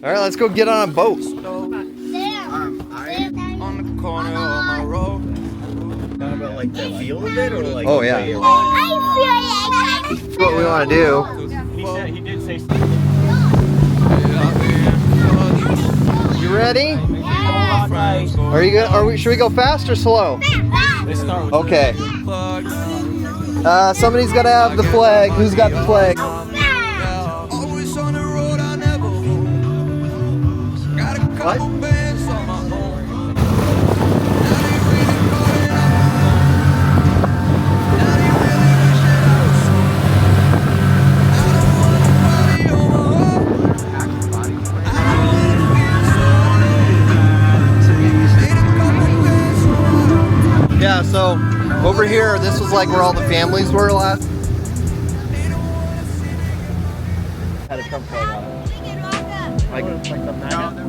All right, let's go get on a boat. On the corner of my road. Not about like the feel of it or like. Oh yeah. That's what we want to do. He did say. You ready? Are you good? Should we go fast or slow? Okay. Somebody's got to have the flag. Who's got the flag? What? Yeah, so over here, this was like where all the families were last. Had a Trump flag on it. Like the map.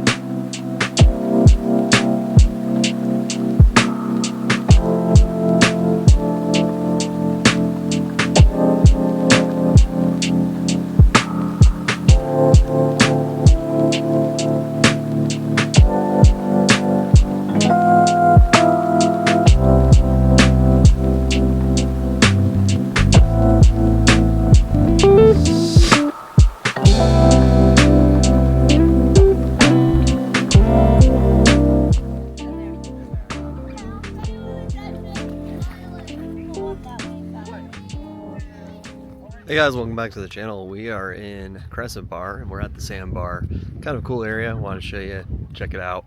Hey guys, welcome back to the channel. We are in Crescent Bar and we're at the Sandbar. Kind of a cool area. I want to show you, check it out.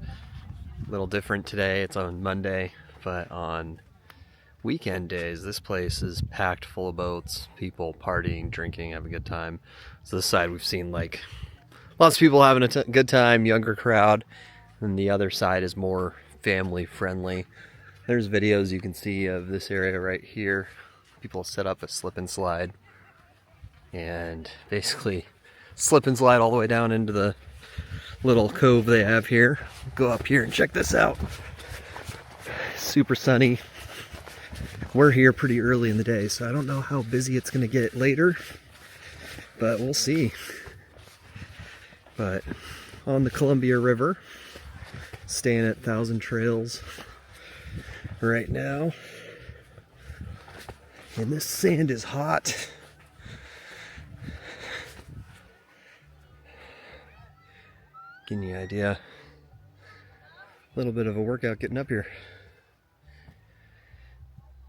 A little different today. It's on Monday, but on weekend days this place is packed full of boats, people partying, drinking, having a good time. So this side we've seen like lots of people having a good time, younger crowd, and the other side is more family friendly. There's videos you can see of this area right here. People set up a slip and slide and basically slip and slide all the way down into the little cove they have here. Go up here and check this out. Super sunny. We're here pretty early in the day, so I don't know how busy it's going to get later, but we'll see. But on the Columbia River, staying at Thousand Trails right now, and this sand is hot. Getting you an idea. A little bit of a workout getting up here.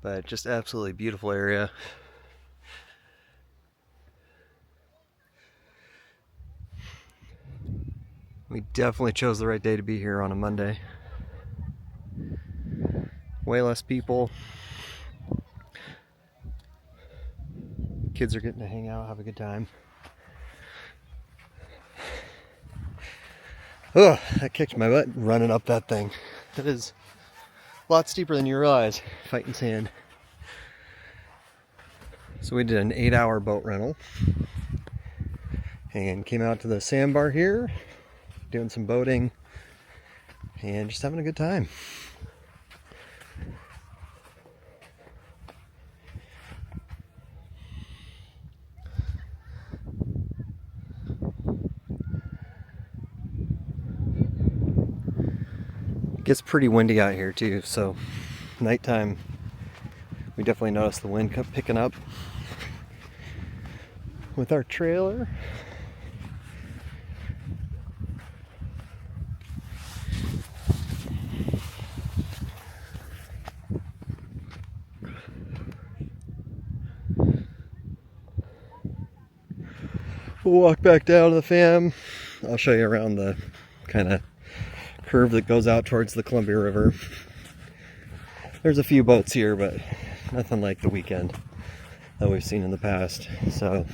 But just absolutely beautiful area. We definitely chose the right day to be here on a Monday. Way less people. Kids are getting to hang out, have a good time. Oh, that kicked my butt running up that thing. That is a lot steeper than you realize, fighting sand. So we did an 8-hour boat rental and came out to the Sandbar here, doing some boating and just having a good time. It gets pretty windy out here too, so nighttime we definitely notice the wind picking up. With our trailer, we'll walk back down to the fam. I'll show you around the kind of curve that goes out towards the Columbia River. There's a few boats here, but nothing like the weekend that we've seen in the past. So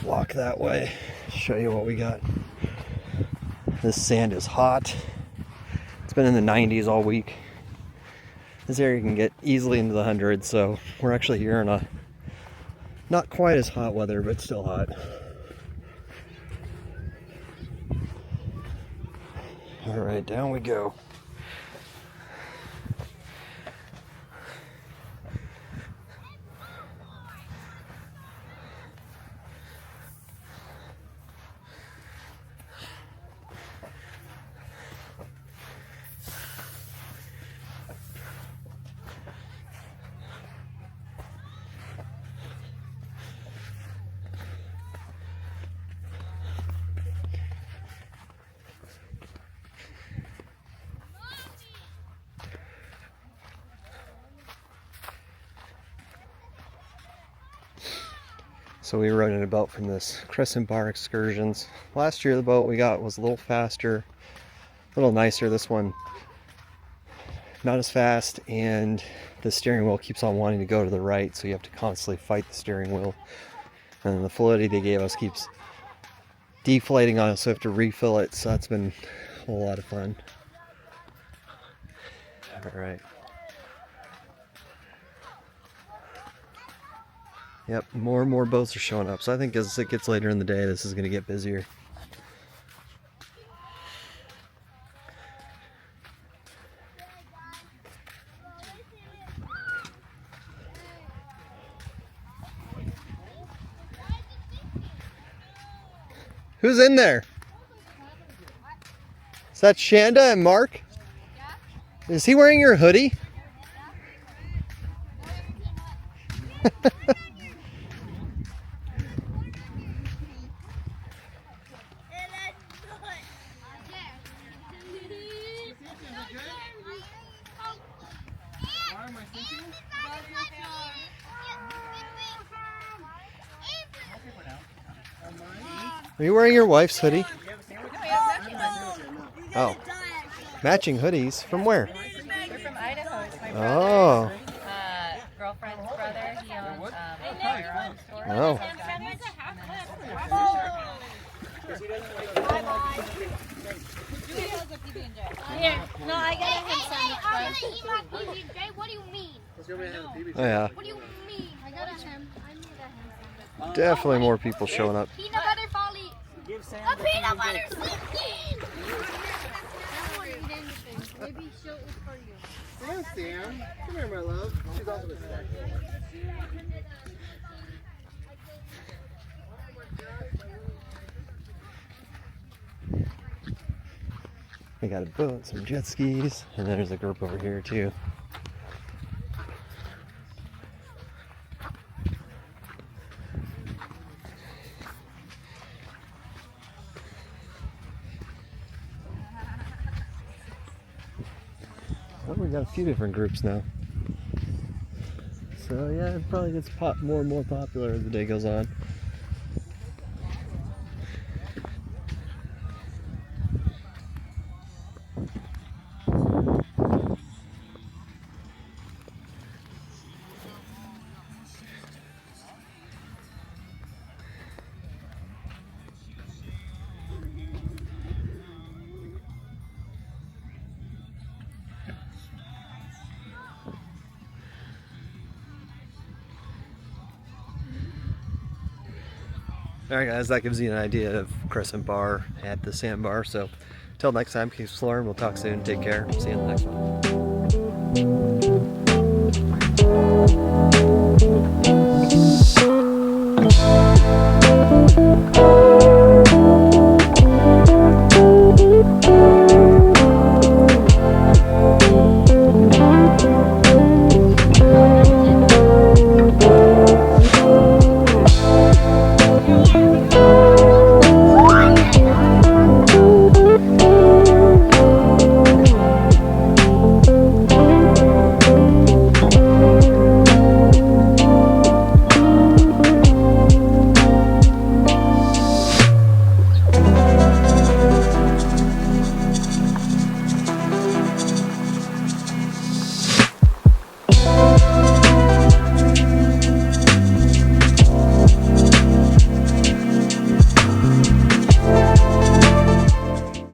walk that way, show you what we got. This sand is hot. It's been in the 90s all week. This area can get easily into the hundreds, so we're actually here in a not quite as hot weather, but still hot. All right, down we go. So we rented a boat from this Crescent Bar excursions. Last year the boat we got was a little faster, a little nicer. This one not as fast, and the steering wheel keeps on wanting to go to the right, so you have to constantly fight the steering wheel. And the fluidity they gave us keeps deflating on us, so we have to refill it. So that's been a whole lot of fun. All right. Yep, more and more boats are showing up. So I think as it gets later in the day, this is going to get busier. Who's in there? Is that Shanda and Mark? Is he wearing your hoodie? Are you wearing your wife's hoodie? Oh. Matching hoodies? From where? We're from Idaho. It's my Oh. girlfriend's brother. He owns a firearm store. Oh. Here, no, I gotta have sandwich. What do you mean? Oh yeah. What do you mean? I gotta him. I need a ham. Definitely more people showing up. Peanut butter folly. A peanut butter slipping. Maybe she'll eat for you. Sam, Sam. Come here, my love. She's also a snack. We got a boat, some jet skis, and then there's a group over here too. Well, we got a few different groups now. So yeah, it probably gets more and more popular as the day goes on. Alright guys, that gives you an idea of Crescent Bar at the Sandbar. So until next time, keep exploring. We'll talk soon. Take care. See you in the next one.